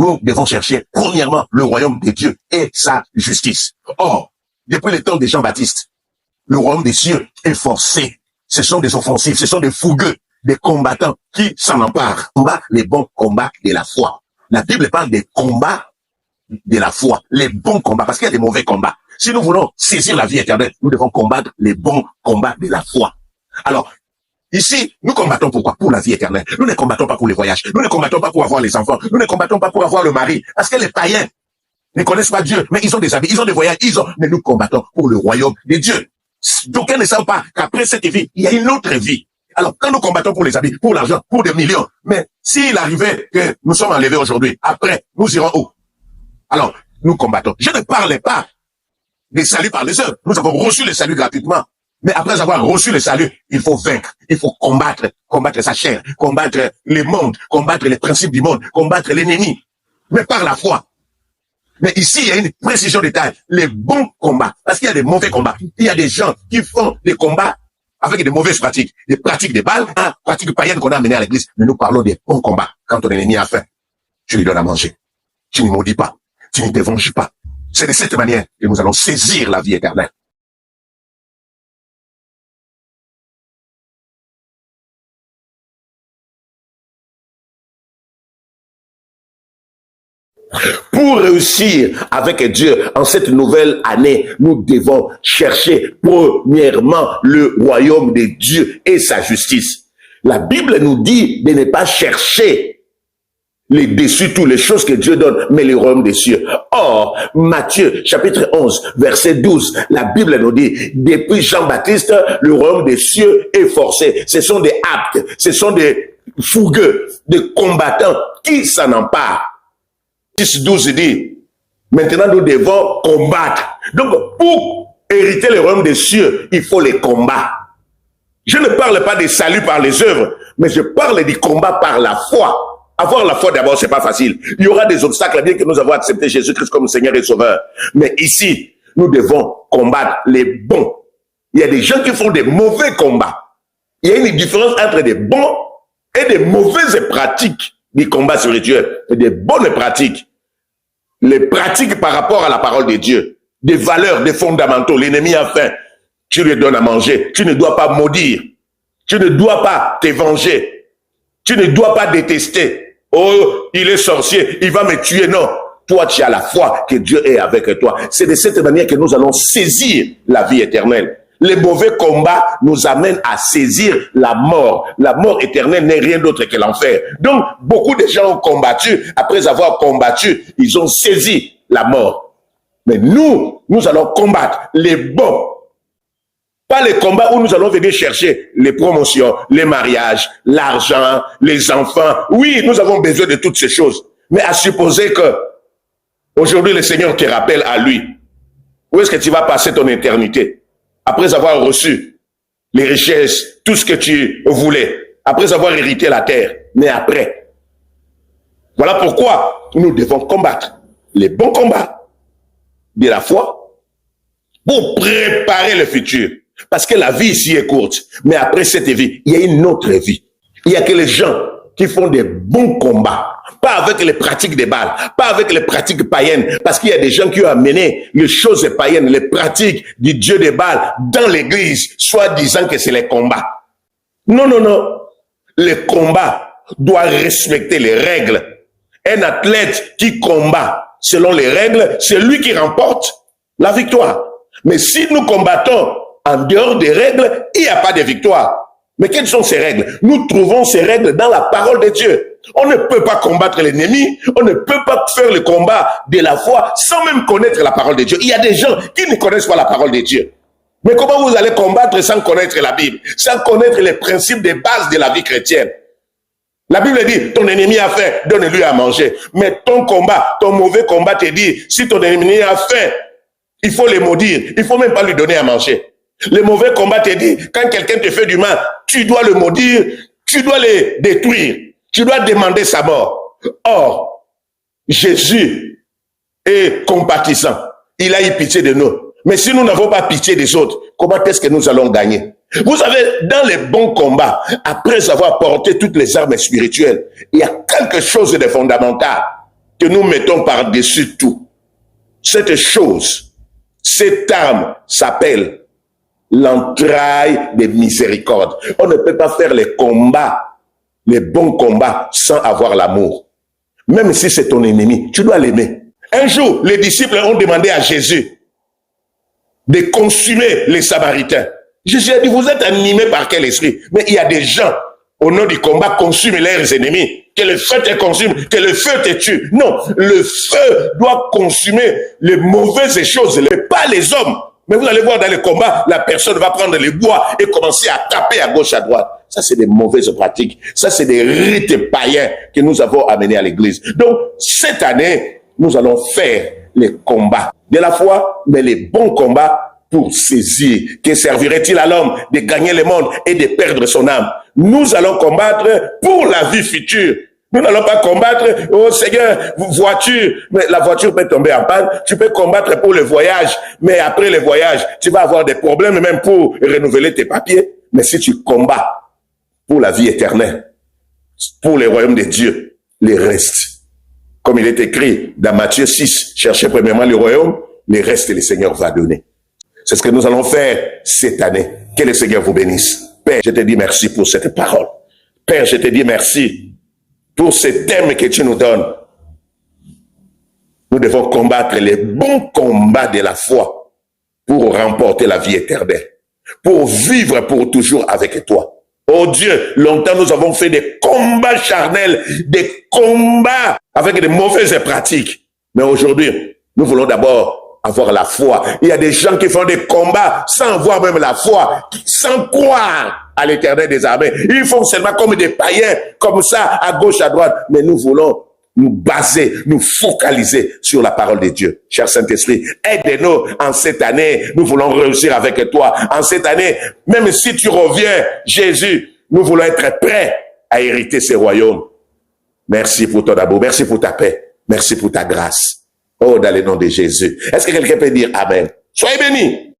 nous devons chercher premièrement le royaume de Dieu et sa justice. Or, depuis le temps de Jean-Baptiste, le royaume des cieux est forcé. Ce sont des offensifs, ce sont des fougueux, des combattants qui s'en emparent. Combat les bons combats de la foi. La Bible parle des combats de la foi, les bons combats, parce qu'il y a des mauvais combats. Si nous voulons saisir la vie éternelle, nous devons combattre les bons combats de la foi. Alors, ici, nous combattons pourquoi? Pour la vie éternelle. Nous ne combattons pas pour les voyages. Nous ne combattons pas pour avoir les enfants. Nous ne combattons pas pour avoir le mari. Parce que les païens ne connaissent pas Dieu, mais ils ont des habits, ils ont des voyages, mais nous combattons pour le royaume de Dieu. D'aucuns ne savent pas qu'après cette vie, il y a une autre vie. Alors, quand nous combattons pour les habits, pour l'argent, pour des millions, mais s'il arrivait que nous sommes enlevés aujourd'hui, après, nous irons où? Alors, nous combattons. Je ne parlais pas des saluts par les œuvres. Nous avons reçu le salut gratuitement. Mais après avoir reçu le salut, il faut vaincre. Il faut combattre sa chair, combattre les mondes, combattre les principes du monde, combattre l'ennemi. Mais par la foi. Mais ici, il y a une précision de taille. Les bons combats. Parce qu'il y a des mauvais combats. Il y a des gens qui font des combats avec des mauvaises pratiques. Des pratiques de balles, pratiques païennes qu'on a amenées à l'église. Mais nous parlons des bons combats. Quand ton ennemi a faim, tu lui donnes à manger. Tu ne maudis pas. Tu ne te venges pas. C'est de cette manière que nous allons saisir la vie éternelle. Pour réussir avec Dieu en cette nouvelle année, nous devons chercher premièrement le royaume de Dieu et sa justice. La Bible nous dit de ne pas chercher les dessus, toutes les choses que Dieu donne, mais le royaume des cieux. Or, Matthieu, chapitre 11, verset 12, la Bible nous dit, depuis Jean-Baptiste, le royaume des cieux est forcé. Ce sont des aptes, ce sont des fougueux, des combattants qui s'en emparent. 6-12 dit, maintenant nous devons combattre. Donc, pour hériter le royaume des cieux, il faut les combats. Je ne parle pas des saluts par les œuvres, mais je parle du combat par la foi. Avoir la foi d'abord, c'est pas facile. Il y aura des obstacles, bien que nous avons accepté Jésus-Christ comme Seigneur et Sauveur. Mais ici, nous devons combattre les bons. Il y a des gens qui font des mauvais combats. Il y a une différence entre des bons et des mauvaises pratiques du combat spirituel. Et des bonnes pratiques. Les pratiques par rapport à la parole de Dieu. Des valeurs, des fondamentaux. L'ennemi a faim. Tu lui donnes à manger. Tu ne dois pas maudire. Tu ne dois pas te venger. Tu ne dois pas détester. Oh, il est sorcier, il va me tuer. Non, toi tu as la foi que Dieu est avec toi. C'est de cette manière que nous allons saisir la vie éternelle. Les mauvais combats nous amènent à saisir la mort. La mort éternelle n'est rien d'autre que l'enfer. Donc, beaucoup de gens ont combattu. Après avoir combattu, ils ont saisi la mort. Mais nous allons combattre les bons. Pas les combats où nous allons venir chercher les promotions, les mariages, l'argent, les enfants. Oui, nous avons besoin de toutes ces choses. Mais à supposer que aujourd'hui le Seigneur te rappelle à lui. Où est-ce que tu vas passer ton éternité? Après avoir reçu les richesses, tout ce que tu voulais. Après avoir hérité la terre. Mais après. Voilà pourquoi nous devons combattre les bons combats de la foi pour préparer le futur. Parce que la vie ici est courte. Mais après cette vie, il y a une autre vie. Il y a que les gens qui font des bons combats. Pas avec les pratiques des balles. Pas avec les pratiques païennes. Parce qu'il y a des gens qui ont amené les choses païennes, les pratiques du dieu des balles dans l'église, soit disant que c'est les combats. Non, non, non. Le combat doit respecter les règles. Un athlète qui combat selon les règles, c'est lui qui remporte la victoire. Mais si nous combattons en dehors des règles, il n'y a pas de victoire. Mais quelles sont ces règles? Nous trouvons ces règles dans la parole de Dieu. On ne peut pas combattre l'ennemi, on ne peut pas faire le combat de la foi sans même connaître la parole de Dieu. Il y a des gens qui ne connaissent pas la parole de Dieu. Mais comment vous allez combattre sans connaître la Bible, sans connaître les principes de base de la vie chrétienne? La Bible dit, ton ennemi a faim, donne-lui à manger. Mais ton combat, ton mauvais combat te dit, si ton ennemi a faim, il faut le maudire, il faut même pas lui donner à manger. Le mauvais combat te dit, quand quelqu'un te fait du mal, tu dois le maudire, tu dois le détruire, tu dois demander sa mort. Or, Jésus est compatissant. Il a eu pitié de nous. Mais si nous n'avons pas pitié des autres, comment est-ce que nous allons gagner? Vous savez, dans les bons combats, après avoir porté toutes les armes spirituelles, il y a quelque chose de fondamental. que nous mettons par-dessus tout. Cette chose, cette arme s'appelle l'entraille des miséricordes. On ne peut pas faire les combats, les bons combats, sans avoir l'amour. Même si c'est ton ennemi, tu dois l'aimer. Un jour, les disciples ont demandé à Jésus de consumer les Samaritains. Jésus a dit, vous êtes animés par quel esprit? Mais il y a des gens, au nom du combat, consument leurs ennemis. Que le feu te consume, que le feu te tue. Non, le feu doit consumer les mauvaises choses, pas les hommes. Mais vous allez voir dans les combats, la personne va prendre les bois et commencer à taper à gauche, à droite. Ça, c'est des mauvaises pratiques. Ça, c'est des rites païens que nous avons amenés à l'église. Donc, cette année, nous allons faire les combats de la foi, mais les bons combats pour saisir. Que servirait-il à l'homme de gagner le monde et de perdre son âme? Nous allons combattre pour la vie future. Nous n'allons pas combattre, oh Seigneur, voiture, mais la voiture peut tomber en panne. Tu peux combattre pour le voyage, mais après le voyage, tu vas avoir des problèmes même pour renouveler tes papiers. Mais si tu combats pour la vie éternelle, pour le royaume de Dieu, les restes, comme il est écrit dans Matthieu 6, cherchez premièrement le royaume, les restes le Seigneur va donner. C'est ce que nous allons faire cette année. Que le Seigneur vous bénisse. Père, je te dis merci pour cette parole. Père, je te dis merci pour ce thème que tu nous donnes. Nous devons combattre les bons combats de la foi pour remporter la vie éternelle, pour vivre pour toujours avec toi. Oh Dieu, longtemps nous avons fait des combats charnels, des combats avec de mauvaises pratiques. Mais aujourd'hui, nous voulons d'abord avoir la foi. Il y a des gens qui font des combats sans avoir même la foi, sans croire à l'Éternel des armées. Ils font seulement comme des païens, comme ça, à gauche, à droite. Mais nous voulons nous baser, nous focaliser sur la parole de Dieu. Cher Saint-Esprit, aide-nous en cette année. Nous voulons réussir avec toi. En cette année, même si tu reviens, Jésus, nous voulons être prêts à hériter ce royaume. Merci pour ton amour. Merci pour ta paix. Merci pour ta grâce. Oh, dans le nom de Jésus. Est-ce que quelqu'un peut dire Amen? Soyez bénis.